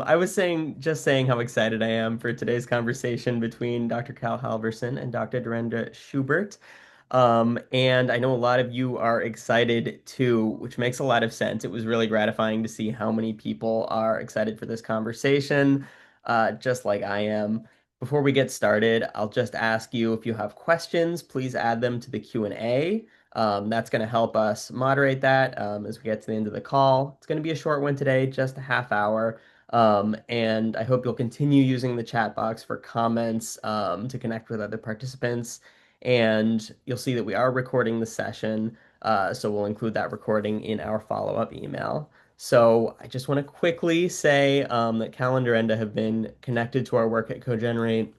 I was just saying how excited I am for today's conversation between Dr. Cal Halvorsen and Dr. Derenda Schubert. And I know a lot of you are excited too, which makes a lot of sense. It was really gratifying to see how many people are excited for this conversation, just like I am. Before we get started, I'll just ask you if you have questions, please add them to the Q&A. That's going to help us moderate that as we get to the end of the call. It's going to be a short one today, just a half hour. And I hope you'll continue using the chat box for comments to connect with other participants. And you'll see that we are recording the session, so we'll include that recording in our follow-up email. So I just want to quickly say that Cal and Durenda have been connected to our work at CoGenerate,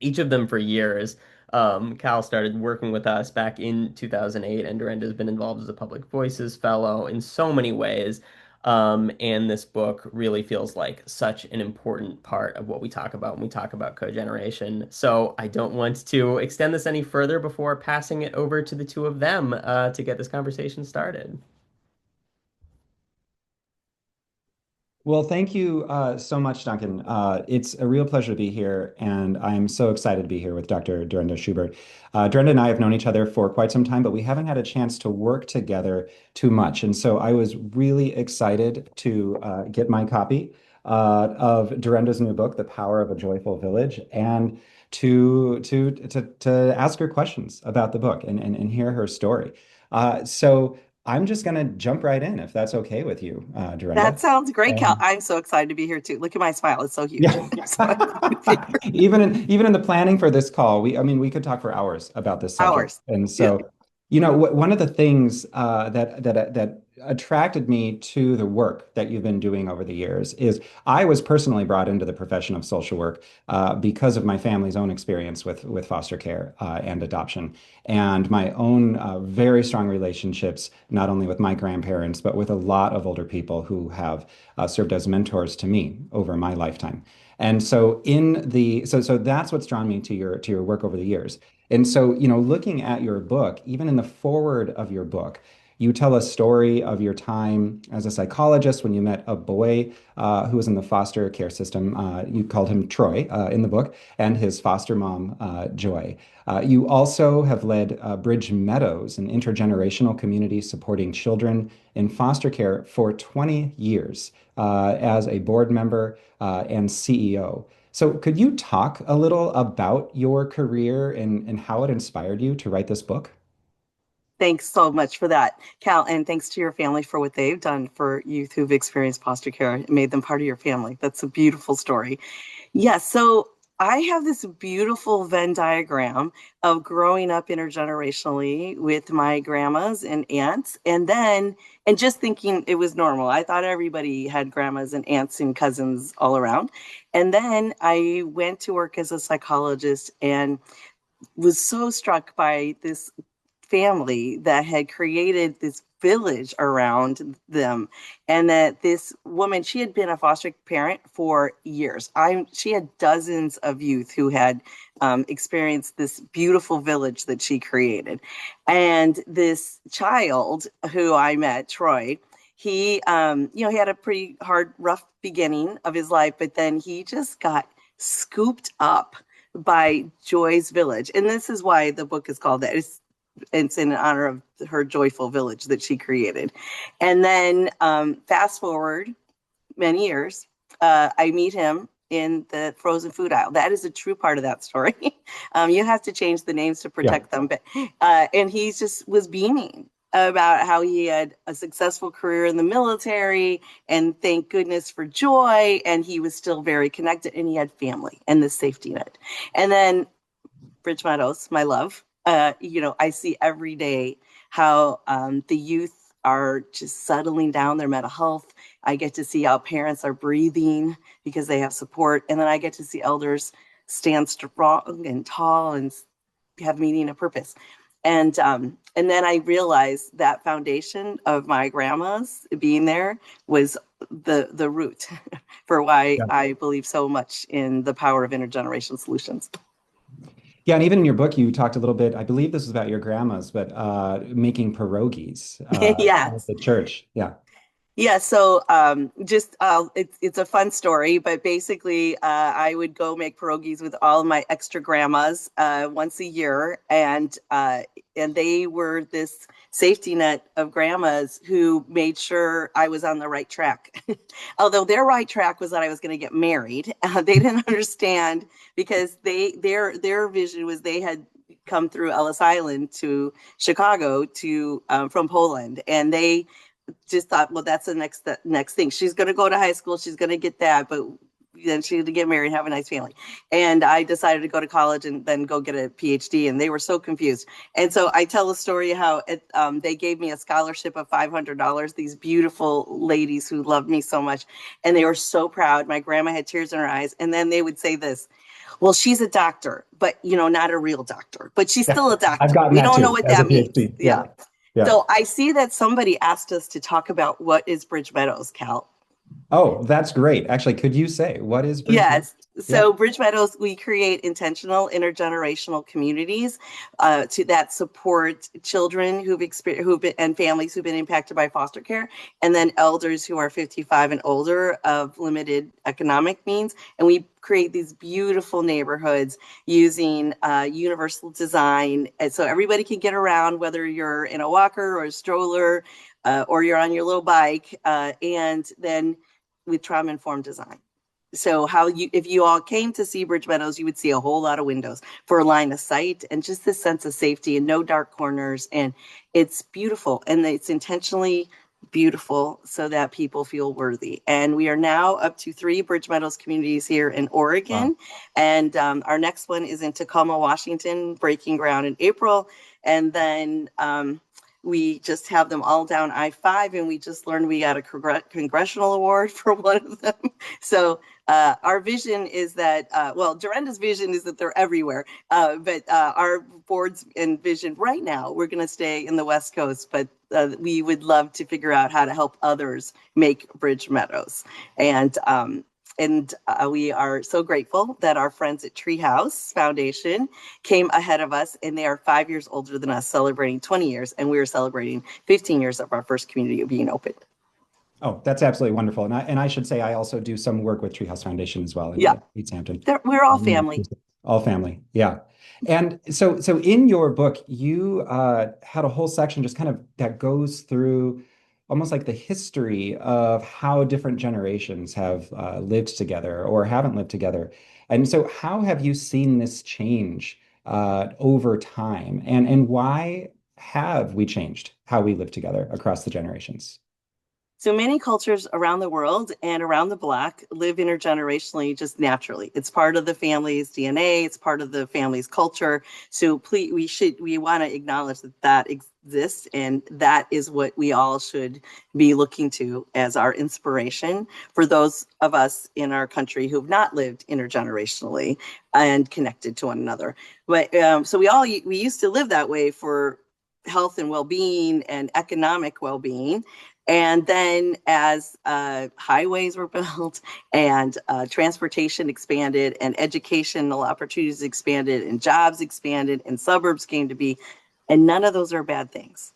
each of them for years. Cal started working with us back in 2008, and Durenda has been involved as a Public Voices Fellow in so many ways. And this book really feels like such an important part of what we talk about when we talk about cogeneration. So I don't want to extend this any further before passing it over to the two of them to get this conversation started. Well, thank you so much, Duncan. It's a real pleasure to be here, and I'm so excited to be here with Dr. Derenda Schubert. Derenda and I have known each other for quite some time, but we haven't had a chance to work together too much. And so I was really excited to get my copy of Derenda's new book, The Power of a Joyful Village, and to ask her questions about the book and hear her story. So I'm just going to jump right in, if that's okay with you, That Derenda. sounds great, Cal. And I'm so excited to be here too. Look at my smile. It's so huge. yeah, I'm so excited to be here. even in the planning for this call, I mean, we could talk for hours about this subject. Hours. And Yeah. so, one of the things that attracted me to the work that you've been doing over the years is I was personally brought into the profession of social work because of my family's own experience with foster care and adoption, and my own very strong relationships, not only with my grandparents, but with a lot of older people who have served as mentors to me over my lifetime. And so so that's what's drawn me to your work over the years. And so, looking at your book, even in the foreword of your book, you tell a story of your time as a psychologist when you met a boy who was in the foster care system. You called him Troy in the book, and his foster mom, Joy. You also have led Bridge Meadows, an intergenerational community supporting children in foster care for 20 years as a board member and CEO. So, could you talk a little about your career and how it inspired you to write this book? Thanks so much for that, Cal. And thanks to your family for what they've done for youth who've experienced foster care and made them part of your family. That's a beautiful story. Yes, so I have this beautiful Venn diagram of growing up intergenerationally with my grandmas and aunts, and just thinking it was normal. I thought everybody had grandmas and aunts and cousins all around. And then I went to work as a psychologist and was so struck by this family that had created this village around them, and that this woman, she had been a foster parent for years. She had dozens of youth who had experienced this beautiful village that she created. And this child who I met, Troy, he had a pretty hard, rough beginning of his life, but then he just got scooped up by Joy's Village. And this is why the book is called that. It's in honor of her joyful village that she created. And then fast forward many years, I meet him in the frozen food aisle. That is a true part of that story. You have to change the names to Yeah. protect them. But and he just was beaming about how he had a successful career in the military, and thank goodness for Joy, and he was still very connected, and he had family and the safety net. And then Bridge Meadows, my love, I see every day how the youth are just settling down their mental health. I get to see how parents are breathing because they have support. And then I get to see elders stand strong and tall and have meaning and purpose. And then I realized that foundation of my grandma's being there was the root for why Yeah. I believe so much in the power of intergenerational solutions. Yeah, and even in your book, you talked a little bit, I believe this is about your grandmas, but making pierogies at Yes. the church. Yeah. Yeah, so it's a fun story, but basically, I would go make pierogies with all of my extra grandmas once a year, and they were this safety net of grandmas who made sure I was on the right track. Although their right track was that I was going to get married, they didn't understand because their vision was they had come through Ellis Island to Chicago to from Poland, and they just thought, well, that's the next thing. She's going to go to high school. She's going to get that, but then she's going to get married and have a nice family. And I decided to go to college and then go get a PhD. And they were so confused. And so I tell the story how they gave me a scholarship of $500. These beautiful ladies who loved me so much, and they were so proud. My grandma had tears in her eyes. And then they would say this. Well, she's a doctor, but not a real doctor, but she's Yeah, still a I've doctor. gotten We that don't know too what as a that means. PhD. Yeah. Yeah. So I see that somebody asked us to talk about what is Bridge Meadows, Cal. Oh, that's great. Actually, could you say what is Bridge Meadows? Yes. Yeah. So Bridge Meadows, we create intentional intergenerational communities that support children and families who've been impacted by foster care, and then elders who are 55 and older of limited economic means. And we create these beautiful neighborhoods using universal design, and so everybody can get around, whether you're in a walker or a stroller, or you're on your little bike, and then with trauma-informed design. So if you all came to see Bridge Meadows, you would see a whole lot of windows for line of sight and just this sense of safety and no dark corners. And it's beautiful, and it's intentionally beautiful so that people feel worthy. And we are now up to 3 Bridge Meadows communities here in Wow. Oregon. And our next one is in Tacoma, Washington, breaking ground in April. And then we just have them all down I-5, and we just learned we got a congressional award for one of them. So our vision is that, Dorenda's vision is that they're everywhere, but our board's and vision right now, we're going to stay in the West Coast, but we would love to figure out how to help others make Bridge Meadows. And we are so grateful that our friends at Treehouse Foundation came ahead of us, and they are 5 years older than us, celebrating 20 years, and we are celebrating 15 years of our first community being open. Oh, that's absolutely wonderful. And I should say I also do some work with Treehouse Foundation as well Yeah, in East Hampton. we're all family. All family. Yeah. And so in your book, you had a whole section just kind of that goes through almost like the history of how different generations have lived together or haven't lived together. And so how have you seen this change over time? And why have we changed how we live together across the generations? So many cultures around the world and around the block live intergenerationally just naturally. It's part of the family's DNA. It's part of the family's culture. So we want to acknowledge that exists, and that is what we all should be looking to as our inspiration for those of us in our country who've not lived intergenerationally and connected to one another. But so we used to live that way for health and well-being and economic well-being. And then as highways were built and transportation expanded and educational opportunities expanded and jobs expanded and suburbs came to be, and none of those are bad things.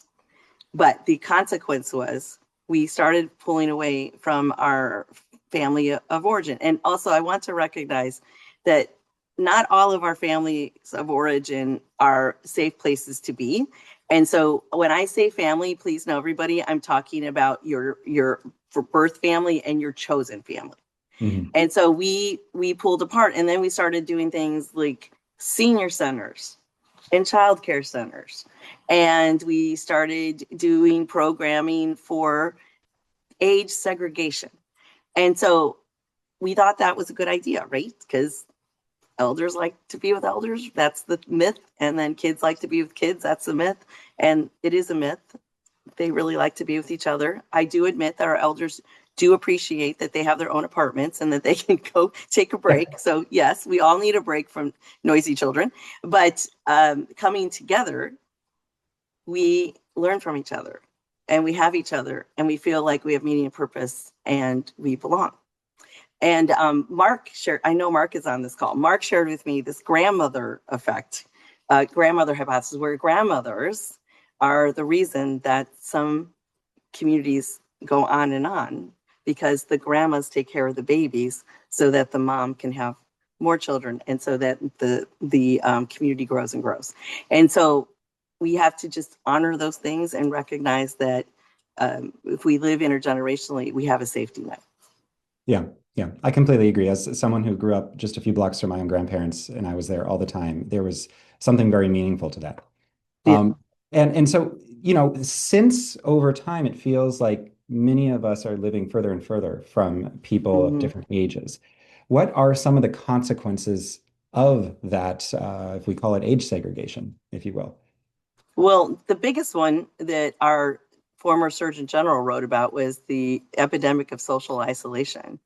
But the consequence was we started pulling away from our family of origin. And also I want to recognize that not all of our families of origin are safe places to be. And so when I say family, please know, everybody, I'm talking about your birth family and your chosen family. Mhm. And so we pulled apart, and then we started doing things like senior centers and childcare centers. And we started doing programming for age segregation. And so we thought that was a good idea, right? Because elders like to be with elders. That's the myth. And then kids like to be with kids. That's the myth. And it is a myth. They really like to be with each other. I do admit that our elders do appreciate that they have their own apartments and that they can go take a break. So yes, we all need a break from noisy children. But coming together, we learn from each other, and we have each other, and we feel like we have meaning and purpose, and we belong. And Mark shared, I know Mark is on this call. Mark shared with me this grandmother effect, grandmother hypothesis, where grandmothers are the reason that some communities go on because the grandmas take care of the babies so that the mom can have more children, and so that the community grows and grows. And so we have to just honor those things and recognize that if we live intergenerationally, we have a safety net. Yeah, yeah, I completely agree. As someone who grew up just a few blocks from my own grandparents and I was there all the time, there was something very meaningful to that. Yeah. And so, since over time it feels like many of us are living further and further from people of Mm-hmm. different ages, what are some of the consequences of that, if we call it age segregation, if you will? Well, the biggest one that our former Surgeon General wrote about was the epidemic of social isolation,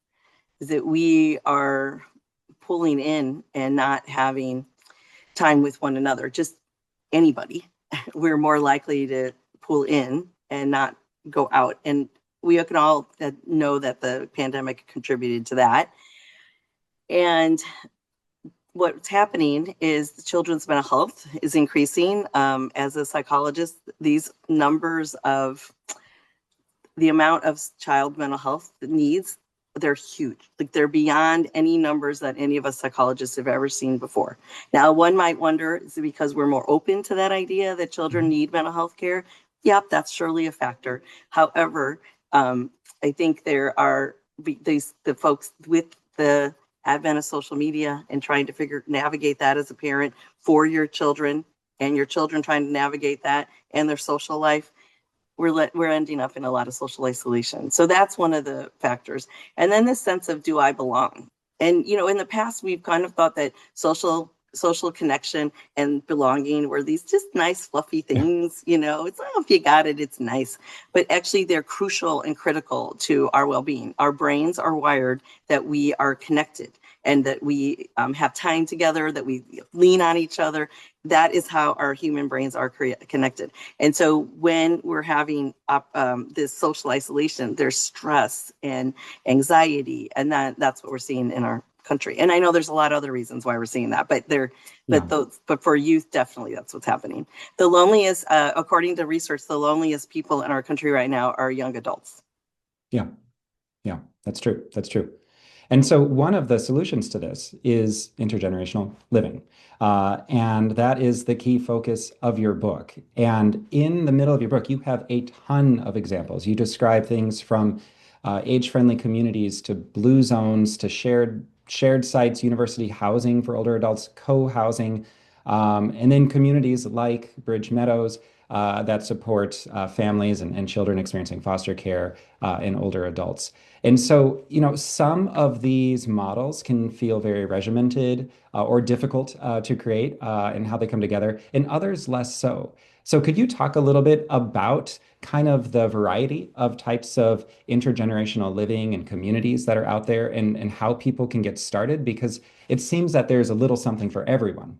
is that we are pulling in and not having time with one another, just anybody. We're more likely to pull in and not go out. And we can all know that the pandemic contributed to that. And what's happening is the children's mental health is increasing. As a psychologist, these numbers of the amount of child mental health needs, they're huge. Like, they're beyond any numbers that any of us psychologists have ever seen before. Now, one might wonder, is it because we're more open to that idea that children need mental health care? Yep, that's surely a factor. However, I think there are the folks with the advent of social media and trying to navigate that as a parent for your children, and your children trying to navigate that and their social life, we're ending up in a lot of social isolation. So that's one of the factors. And then this sense of, do I belong? And, in the past, we've kind of thought that social connection and belonging were these just nice, fluffy things. It's, if you got it, it's nice. But actually, they're crucial and critical to our well-being. Our brains are wired that we are connected and that we have time together, that we lean on each other. That is how our human brains are connected. And so when we're having this social isolation, there's stress and anxiety, and that's what we're seeing in our country. And I know there's a lot of other reasons why we're seeing that, but for youth, definitely that's what's happening. The loneliest, according to research, the loneliest people in our country right now are young adults. Yeah, yeah, that's true. That's true. And so one of the solutions to this is intergenerational living. And that is the key focus of your book. And in the middle of your book, you have a ton of examples. You describe things from age-friendly communities to blue zones to shared sites, university housing for older adults, co-housing, and then communities like Bridge Meadows that support families and children experiencing foster care and older adults. And so, some of these models can feel very regimented or difficult to create and how they come together, and others less so. So, could you talk a little bit about kind of the variety of types of intergenerational living and communities that are out there and how people can get started? Because it seems that there's a little something for everyone.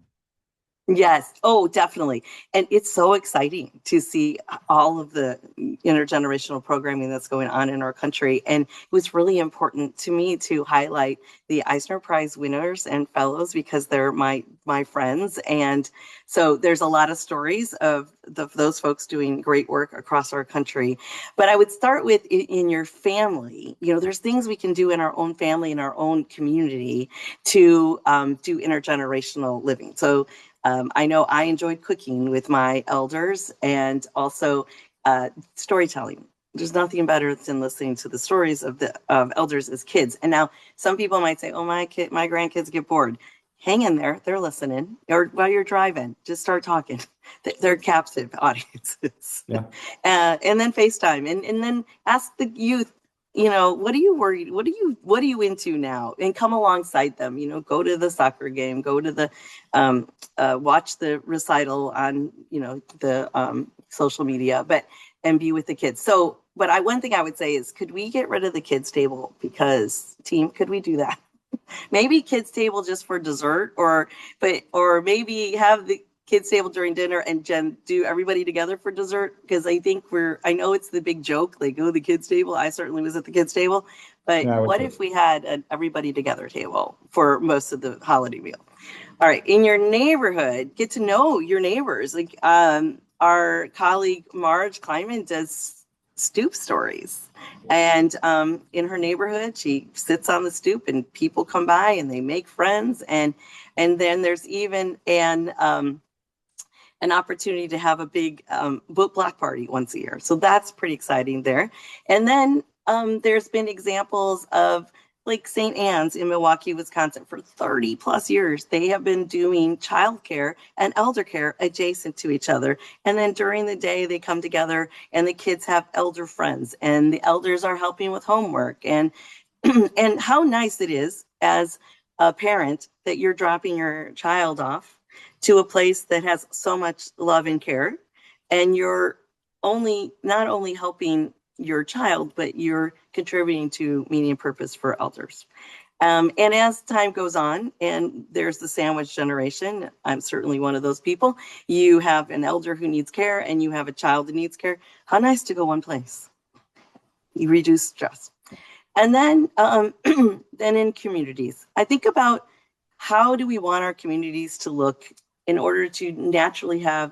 Yes. Oh, definitely. And it's so exciting to see all of the intergenerational programming that's going on in our country. And it was really important to me to highlight the Eisner Prize winners and fellows because they're my friends. And so there's a lot of stories of those folks doing great work across our country. But I would start with in your family. There's things we can do in our own family, in our own community to do intergenerational living. So I know I enjoyed cooking with my elders and also storytelling. There's nothing better than listening to the stories of the elders as kids. And now some people might say, "Oh, my grandkids get bored." Hang in there; they're listening. Or while you're driving, just start talking. They're captive audiences. Yeah. And then FaceTime, and then ask the youth, what are you worried? What are you into now? And come alongside them. Go to the soccer game, go to the watch the recital on the social media, and be with the kids. So, but one thing I would say is, could we get rid of the kids table? Because could we do that? Maybe kids table just for dessert, or maybe have the kids table during dinner and do everybody together for dessert, because I know it's the big joke, like, oh, the kids table. I certainly was at the kids table, but Yeah, I would what too. if we had an everybody together table for most of the holiday meal? All right, in your neighborhood, get to know your neighbors. Like our colleague Marge Kleinman does stoop stories. And in her neighborhood, she sits on the stoop, and people come by and they make friends. And then there's even an opportunity to have a big book block party once a year. So that's pretty exciting there. And then there's been examples of like St. Anne's in Milwaukee, Wisconsin for 30 plus years. They have been doing childcare and elder care adjacent to each other. And then during the day, they come together and the kids have elder friends and the elders are helping with homework. And and how nice it is as a parent that you're dropping your child off to a place that has so much love and care, and you're only not only helping your child, but you're contributing to meaning and purpose for elders. And as time goes on, and there's the sandwich generation, I'm certainly one of those people. You have an elder who needs care, and you have a child that needs care. How nice to go one place. You reduce stress. And then, then in communities, I think about how do we want our communities to look in order to naturally have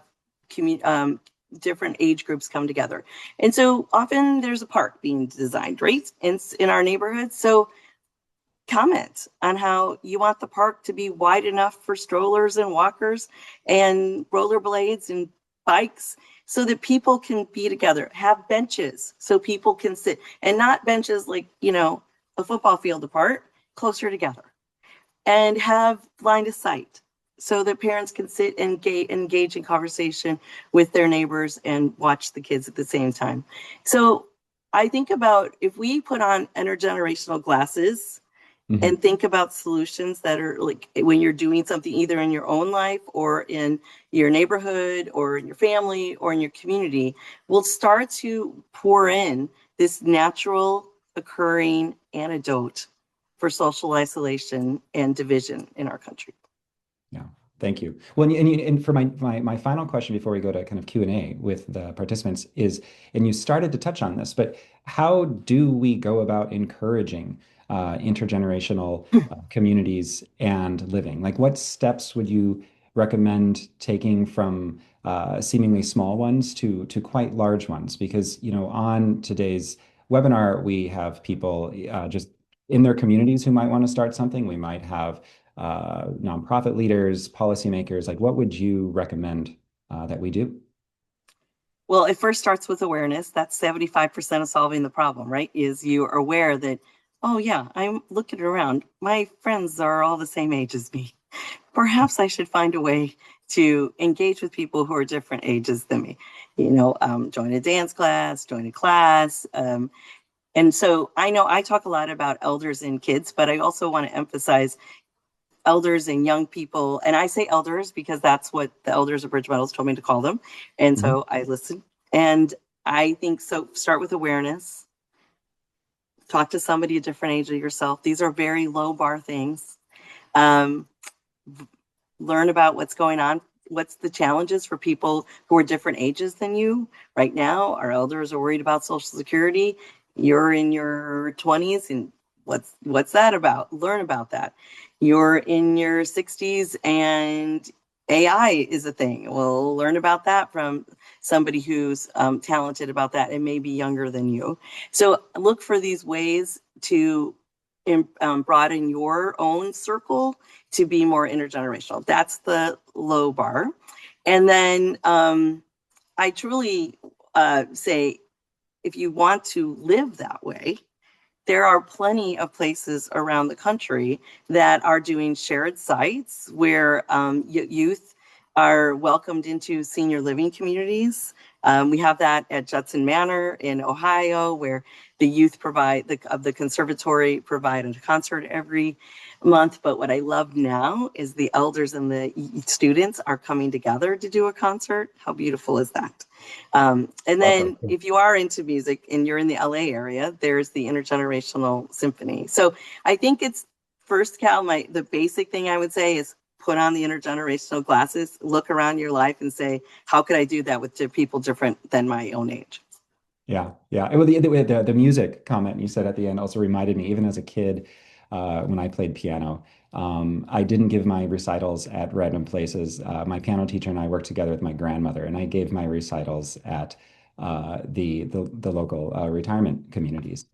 different age groups come together. And so often there's a park being designed, right, in our neighborhoods. So comment on how you want the park to be wide enough for strollers and walkers and rollerblades and bikes so that people can be together. Have benches so people can sit, and not benches like, a football field apart, closer together. And have line of sight so that parents can sit and engage in conversation with their neighbors and watch the kids at the same time. So I think about if we put on intergenerational glasses and think about solutions that are like when you're doing something either in your own life or in your neighborhood or in your family or in your community, we'll start to pour in this natural occurring antidote for social isolation and division in our country. Yeah, thank you. Well, and for my final question before we go to kind of Q&A with the participants is, and you started to touch on this, but how do we go about encouraging intergenerational communities and living? Like, what steps would you recommend taking from seemingly small ones to quite large ones? Because, on today's webinar, we have people just in their communities who might want to start something. We might have nonprofit leaders, policymakers. Like, what would you recommend that we do? Well, it first starts with awareness. That's 75% of solving the problem, right? Is you are aware that, oh yeah, I'm looking around. My friends are all the same age as me. Perhaps I should find a way to engage with people who are different ages than me. Join a dance class, join a class. And so I know I talk a lot about elders and kids, but I also want to emphasize elders and young people. And I say elders because that's what the elders of Bridge Meadows told me to call them. And so I listen. And I think so. Start with awareness. Talk to somebody a different age of yourself. These are very low bar things. Learn about what's going on. What's the challenges for people who are different ages than you? Right now, our elders are worried about Social Security. You're in your 20s, and what's that about? Learn about that. You're in your 60s and AI is a thing. Well, learn about that from somebody who's talented about that and maybe younger than you. So look for these ways to broaden your own circle to be more intergenerational. That's the low bar. And then I truly say, if you want to live that way, there are plenty of places around the country that are doing shared sites where youth are welcomed into senior living communities. We have that at Judson Manor in Ohio, where the youth of the conservatory provide a concert every month. But what I love now is the elders and the students are coming together to do a concert. How beautiful is that? And then if you are into music and you're in the LA area, there's the Intergenerational Symphony. So I think it's first, Cal, the basic thing I would say is put on the intergenerational glasses, look around your life and say, how could I do that with people different than my own age? Yeah, yeah. Well, the music comment you said at the end also reminded me, even as a kid, when I played piano, I didn't give my recitals at random places. My piano teacher and I worked together with my grandmother, and I gave my recitals at the local retirement communities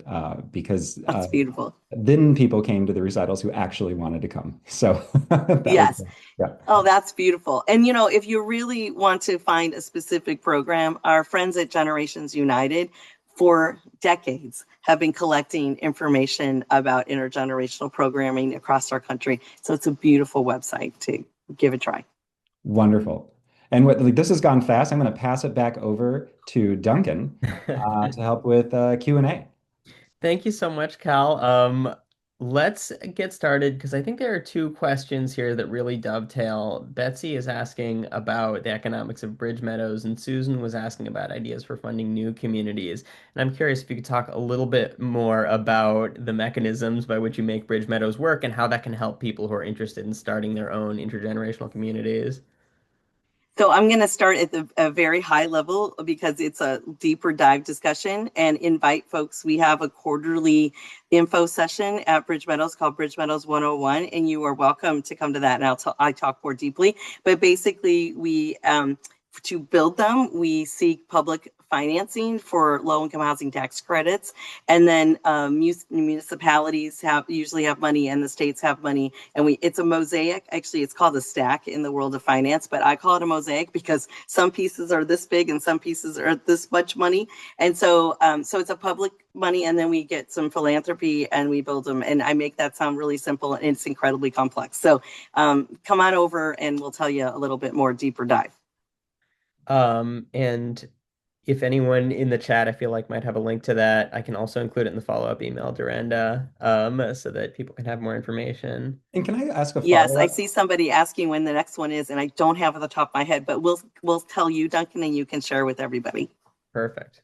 because That's beautiful. then people came to the recitals who actually wanted to come. So that was Yes. yeah. Oh, that's beautiful. And if you really want to find a specific program, our friends at Generations United for decades have been collecting information about intergenerational programming across our country. So it's a beautiful website to give a try. Wonderful. And what like, this has gone fast. I'm going to pass it back over to Duncan to help with Q&A. Thank you so much, Cal. Let's get started because I think there are two questions here that really dovetail. Betsy is asking about the economics of Bridge Meadows, and Susan was asking about ideas for funding new communities. And I'm curious if you could talk a little bit more about the mechanisms by which you make Bridge Meadows work and how that can help people who are interested in starting their own intergenerational communities. So I'm going to start at a very high level because it's a deeper dive discussion and invite folks. We have a quarterly info session at Bridge Meadows called Bridge Meadows 101, and you are welcome to come to that. And I talk more deeply, but basically to build them, we seek public financing for low-income housing tax credits, and then municipalities usually have money, and the states have money, and it's a mosaic. Actually, it's called a stack in the world of finance, but I call it a mosaic because some pieces are this big and some pieces are this much money, and so it's a public money, and then we get some philanthropy and we build them. And I make that sound really simple, and it's incredibly complex. So come on over, and we'll tell you a little bit more deeper dive. And if anyone in the chat I feel like might have a link to that, I can also include it in the follow-up email, Derenda, so that people can have more information. And can I ask a Yes, I follow-up? see somebody asking when the next one is, and I don't have it at the top of my head, but we'll tell you, Duncan, and you can share with everybody. Perfect.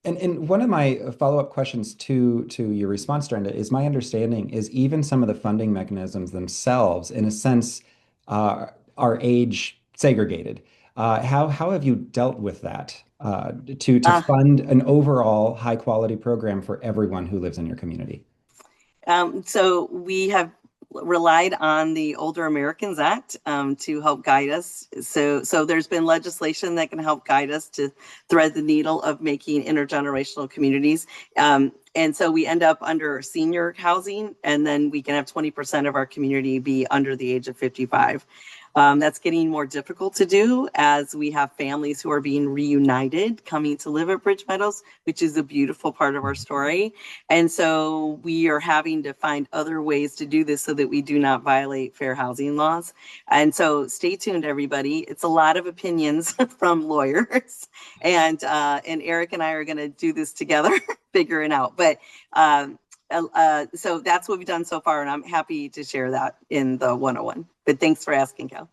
And one of my follow-up questions to your response, Brenda, is my understanding is even some of the funding mechanisms themselves, in a sense, are age segregated. How have you dealt with that to Uh, fund an overall high quality program for everyone who lives in your community? so we have relied on the Older Americans Act to help guide us. So there's been legislation that can help guide us to thread the needle of making intergenerational communities. And so we end up under senior housing, and then we can have 20% of our community be under the age of 55. That's getting more difficult to do as we have families who are being reunited coming to live at Bridge Meadows, which is a beautiful part of our story. And so we are having to find other ways to do this so that we do not violate fair housing laws. And so stay tuned, everybody. It's a lot of opinions from lawyers, and Eric and I are going to do this together, figure it out. But so that's what we've done so far, and I'm happy to share that in the 101. But thanks for asking, Cal.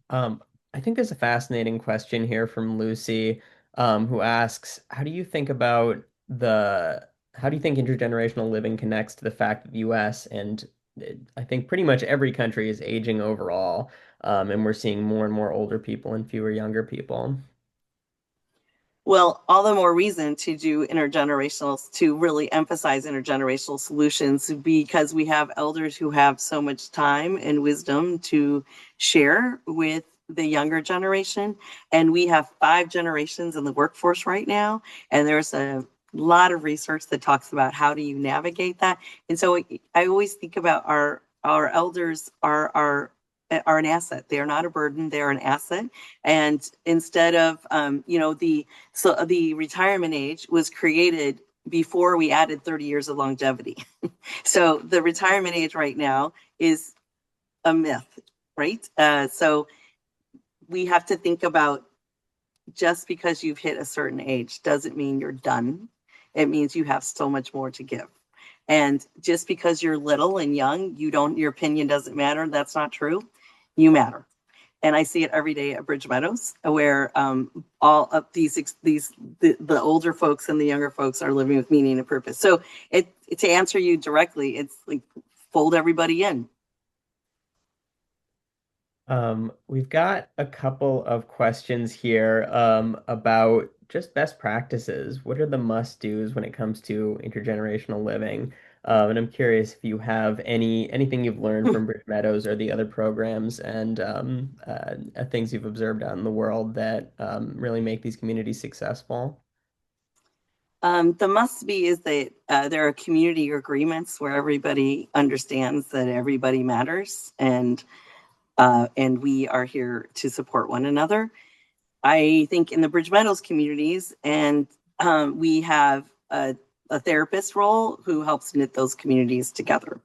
Um, I think there's a fascinating question here from Lucy, who asks, how do you think intergenerational living connects to the fact that the US and I think pretty much every country is aging overall, and we're seeing more and more older people and fewer younger people? Well, all the more reason to do intergenerational, to really emphasize intergenerational solutions, because we have elders who have so much time and wisdom to share with the younger generation. And we have 5 generations in the workforce right now. And there's a lot of research that talks about how do you navigate that. And so I always think about our elders are an asset. They are not a burden. They're an asset. And instead of, the retirement age was created before we added 30 years of longevity. So the retirement age right now is a myth, right? So we have to think about, just because you've hit a certain age doesn't mean you're done. It means you have so much more to give. And just because you're little and young, your opinion doesn't matter. That's not true. You matter. And I see it every day at Bridge Meadows, where all of the older folks and the younger folks are living with meaning and purpose. So to answer you directly, it's like fold everybody in. We've got a couple of questions here about just best practices. What are the must-dos when it comes to intergenerational living? And I'm curious if you have anything you've learned from Bridge Meadows or the other programs and things you've observed out in the world that really make these communities successful. The must be is that there are community agreements where everybody understands that everybody matters, and we are here to support one another. I think in the Bridge Meadows communities, and we have a therapist role who helps knit those communities together.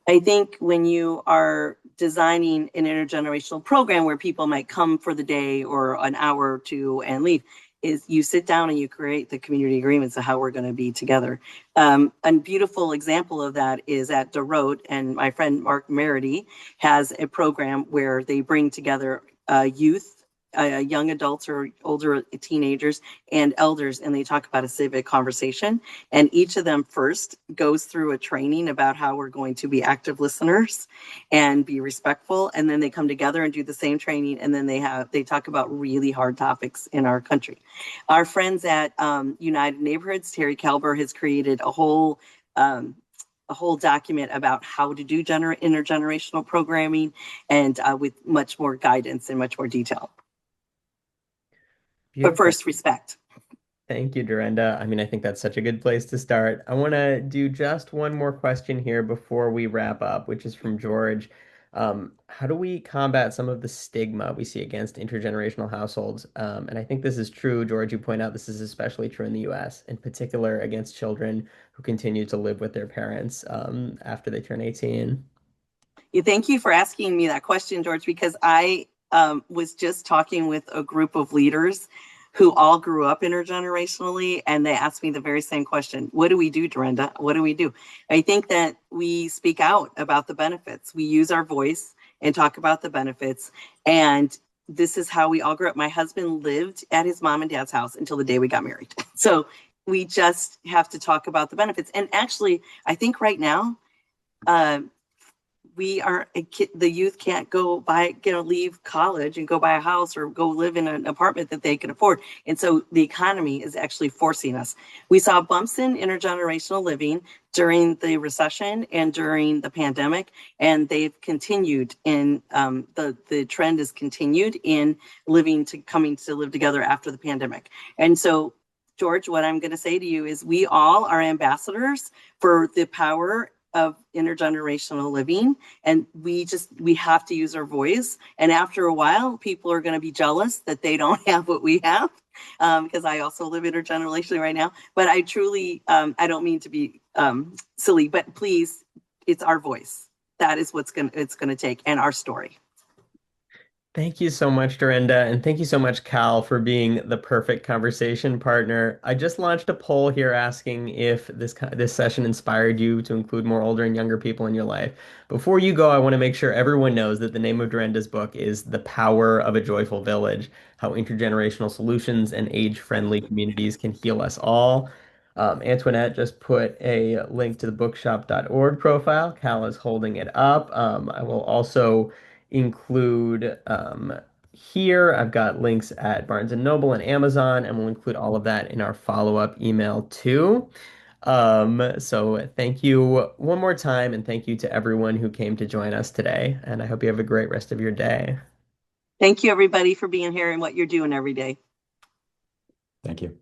I think when you are designing an intergenerational program where people might come for the day or an hour or two and leave, is you sit down and you create the community agreements of how we're going to be together. A beautiful example of that is at DeRote, and my friend Mark Merity has a program where they bring together youth, young adults or older teenagers and elders, and they talk about a civic conversation. And each of them first goes through a training about how we're going to be active listeners and be respectful. And then they come together and do the same training. And then they talk about really hard topics in our country. Our friends at United Neighborhoods, Terry Kalber has created a whole document about how to do intergenerational programming, and with much more guidance and much more detail. But Beautiful. first, respect. Thank you, Derenda. I mean, I think that's such a good place to start. I want to do just one more question here before we wrap up, which is from George. How do we combat some of the stigma we see against intergenerational households? And I think this is true, George. You point out this is especially true in the US, in particular against children who continue to live with their parents after they turn 18. Thank you for asking me that question, George, because I was just talking with a group of leaders who all grew up intergenerationally, and they asked me the very same question. What do we do, Derenda? What do we do? I think that we speak out about the benefits. We use our voice and talk about the benefits. And this is how we all grew up. My husband lived at his mom and dad's house until the day we got married. So we just have to talk about the benefits. And actually, I think right now, uh, the youth can't leave college and go buy a house or go live in an apartment that they can afford. And so the economy is actually forcing us. We saw bumps in intergenerational living during the recession and during the pandemic, and they've continued in the trend has continued in coming to live together after the pandemic. And so, George, what I'm going to say to you is we all are ambassadors for the power of intergenerational living, and we have to use our voice. And after a while, people are going to be jealous that they don't have what we have, because I also live intergenerationally right now. But I truly, I don't mean to be silly, but please, it's our voice. That is it's going to take, and our story. Thank you so much, Dorinda, and thank you so much, Cal, for being the perfect conversation partner. I just launched a poll here asking if this session inspired you to include more older and younger people in your life. Before you go, I want to make sure everyone knows that the name of Dorinda's book is The Power of a Joyful Village: How Intergenerational Solutions and Age-Friendly Communities Can Heal Us All. Antoinette just put a link to the bookshop.org profile. Cal is holding it up. I will also include here. I've got links at Barnes& and Noble and Amazon, and we'll include all of that in our follow-up email too. So thank you one more time, and thank you to everyone who came to join us today. And I hope you have a great rest of your day. Thank you, everybody, for being here and what you're doing every day. Thank you.